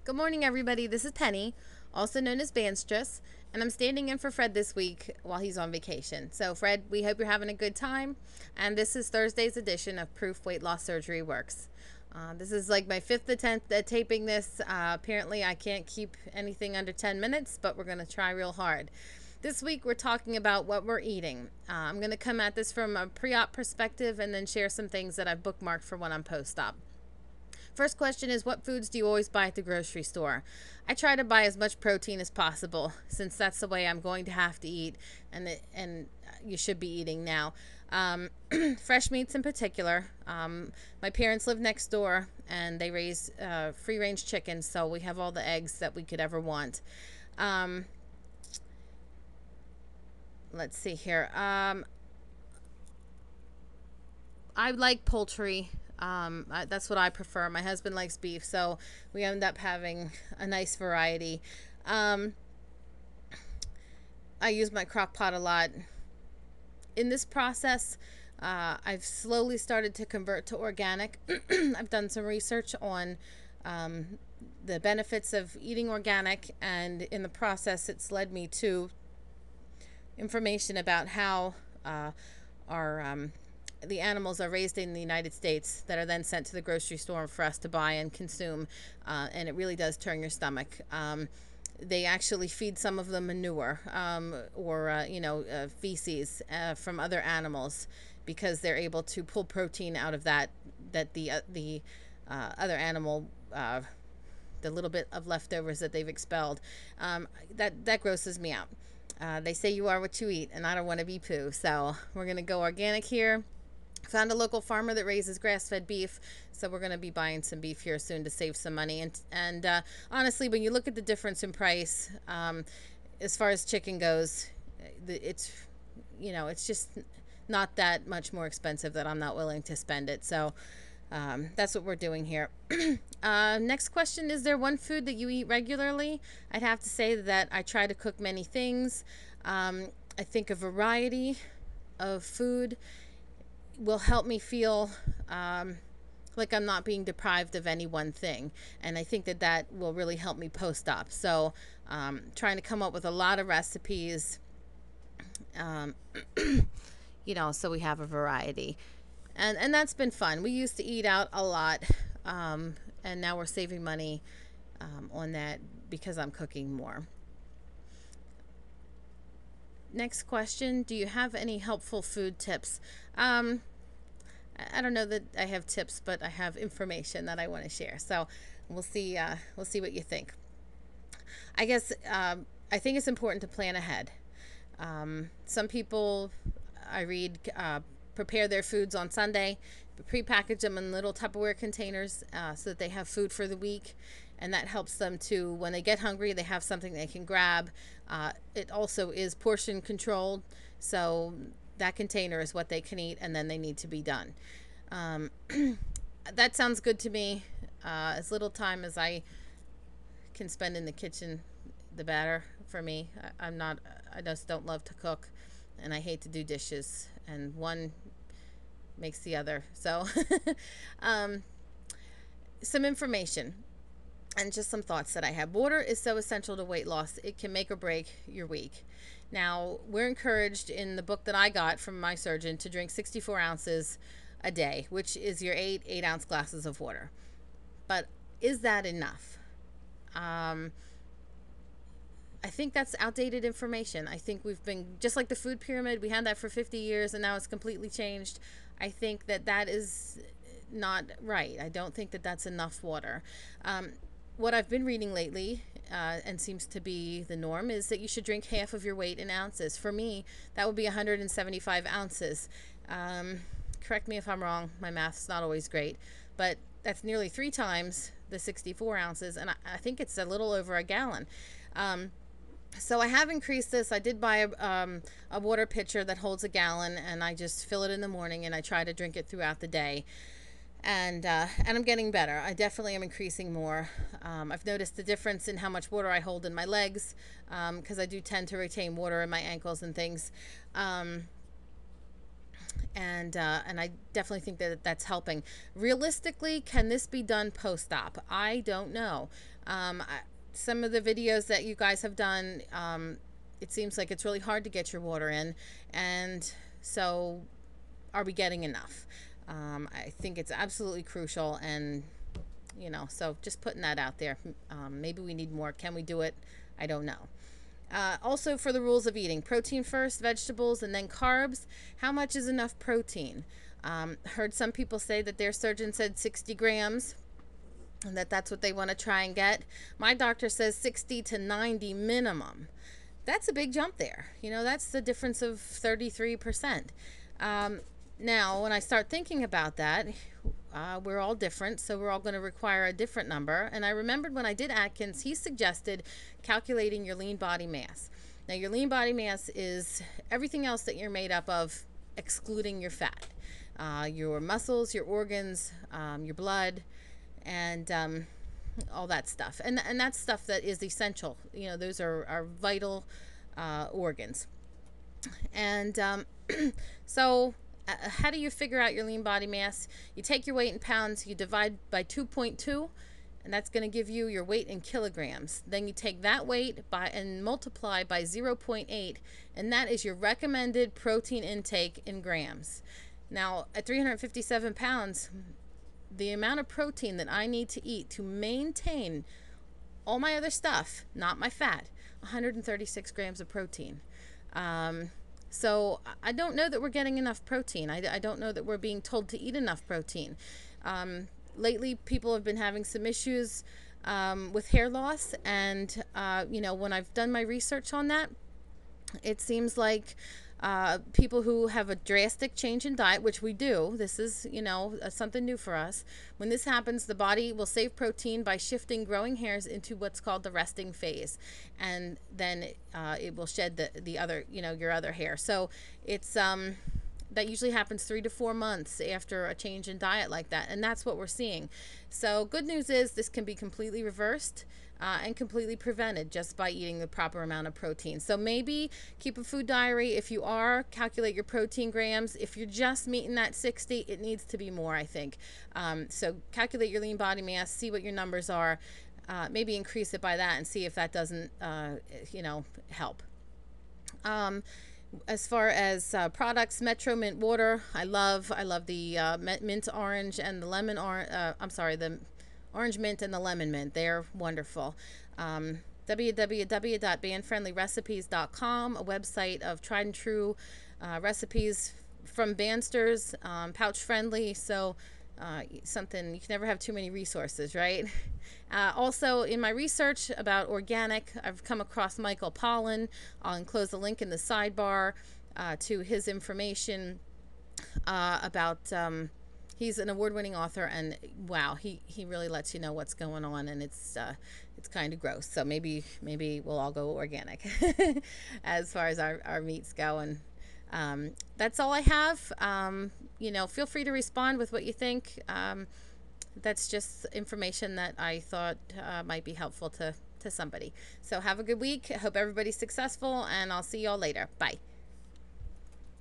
Good morning, everybody. This is Penny, also known as Banstress, and I'm standing in for Fred this week while he's on vacation. So, Fred, we hope you're having a good time, and this is Thursday's edition of Proof Weight Loss Surgery Works. This is like my fifth attempt at taping this. Apparently, I can't keep anything under 10 minutes, but we're going to try real hard. This week, we're talking about what we're eating. I'm going to come at this from a pre-op perspective and then share some things that I've bookmarked for when I'm post-op. First question is, what foods do you always buy at the grocery store? I try to buy as much protein as possible since that's the way I'm going to have to eat, and you should be eating now. Fresh meats in particular. My parents live next door and they raise free-range chickens, so we have all the eggs that we could ever want. Let's see here. I like poultry. That's what I prefer. My husband likes beef, so we end up having a nice variety. I use my crock pot a lot. In this process, I've slowly started to convert to organic. I've done some research on the benefits of eating organic, and in the process, it's led me to information about how the animals are raised in the United States that are then sent to the grocery store for us to buy and consume, and it really does turn your stomach. They actually feed some of them manure or feces from other animals because they're able to pull protein out of that the other animal, the little bit of leftovers that they've expelled, that grosses me out. They say you are what you eat, and I don't want to be poo, so we're going to go organic here. Found a local farmer that raises grass-fed beef, so we're going to be buying some beef here soon to save some money. And honestly, when you look at the difference in price, as far as chicken goes, it's just not that much more expensive that I'm not willing to spend it. So that's what we're doing here. Next question, is there one food that you eat regularly? I'd have to say that I try to cook many things. I think a variety of food will help me feel like I'm not being deprived of any one thing, and I think that will really help me post-op. So trying to come up with a lot of recipes, so we have a variety, and that's been fun. We used to eat out a lot, and now we're saving money on that because I'm cooking more. Next question, do you have any helpful food tips? I don't know that I have tips, but I have information that I want to share. So we'll see what you think. I guess I think it's important to plan ahead. Some people I read prepare their foods on Sunday, pre-package them in little Tupperware containers so that they have food for the week, and that helps them to, when they get hungry, they have something they can grab. It also is portion controlled, so that container is what they can eat, and then they need to be done. That sounds good to me. As little time as I can spend in the kitchen, the better for me. I just don't love to cook, and I hate to do dishes, and one makes the other. So some information and just some thoughts that I have. Water is so essential to weight loss. It can make or break your week. Now, we're encouraged in the book that I got from my surgeon to drink 64 ounces a day, which is your 8-ounce glasses of water. But is that enough? I think that's outdated information. I think we've been, just like the food pyramid, we had that for 50 years and now it's completely changed. I think that is not right. I don't think that that's enough water. What I've been reading lately, and seems to be the norm, is that you should drink half of your weight in ounces. For me, that would be 175 ounces. Correct me if I'm wrong, my math's not always great, but that's nearly 3 times the 64 ounces, and I think it's a little over a gallon. So I have increased this. I did buy a water pitcher that holds a gallon, and I just fill it in the morning, and I try to drink it throughout the day. And I'm getting better. I definitely am increasing more. I've noticed the difference in how much water I hold in my legs, because I do tend to retain water in my ankles and things. And I definitely think that that's helping. Realistically, can this be done post-op? I don't know. Some of the videos that you guys have done, it seems like it's really hard to get your water in, and so are we getting enough? I think it's absolutely crucial, and so just putting that out there. Maybe we need more. Can we do it? I don't know. Also, for the rules of eating, protein first, vegetables, and then carbs. How much is enough protein? Heard some people say that their surgeon said 60 grams, and that's what they want to try and get. My doctor says 60 to 90 minimum. That's a big jump there. That's the difference of 33%. Now, when I start thinking about that, we're all different, so we're all going to require a different number. And I remembered when I did Atkins, he suggested calculating your lean body mass. Now, your lean body mass is everything else that you're made up of, excluding your fat, your muscles, your organs, your blood, and all that stuff. And that's stuff that is essential. Those are vital organs. And so how do you figure out your lean body mass? You take your weight in pounds, you divide by 2.2, and that's going to give you your weight in kilograms. Then you take that weight and multiply by 0.8, and that is your recommended protein intake in grams. Now, at 357 pounds, the amount of protein that I need to eat to maintain all my other stuff, not my fat, 136 grams of protein. So I don't know that we're getting enough protein. I don't know that we're being told to eat enough protein. Lately, people have been having some issues with hair loss, and when I've done my research on that, it seems like people who have a drastic change in diet, which we do, this is, something new for us. When this happens, the body will save protein by shifting growing hairs into what's called the resting phase. And then it will shed the other, your other hair. So it's, that usually happens 3 to 4 months after a change in diet like that. And that's what we're seeing. So good news is this can be completely reversed and completely prevented just by eating the proper amount of protein. So maybe keep a food diary. If you are, calculate your protein grams. If you're just meeting that 60, it needs to be more, I think. So calculate your lean body mass, see what your numbers are, maybe increase it by that and see if that doesn't, help. As far as products, Metro Mint water, I love the mint orange and the lemon orange. The orange mint and the lemon mint. They're wonderful. www.bandfriendlyrecipes.com, a website of tried and true recipes from bandsters, pouch friendly. So something, you can never have too many resources, right? Also, in my research about organic, I've come across Michael Pollan. I'll enclose the link in the sidebar to his information about, he's an award-winning author, and wow, he really lets you know what's going on, and it's kind of gross. So maybe we'll all go organic as far as our meats go. And that's all I have. Feel free to respond with what you think. That's just information that I thought might be helpful to somebody. So have a good week. I hope everybody's successful, and I'll see y'all later. Bye.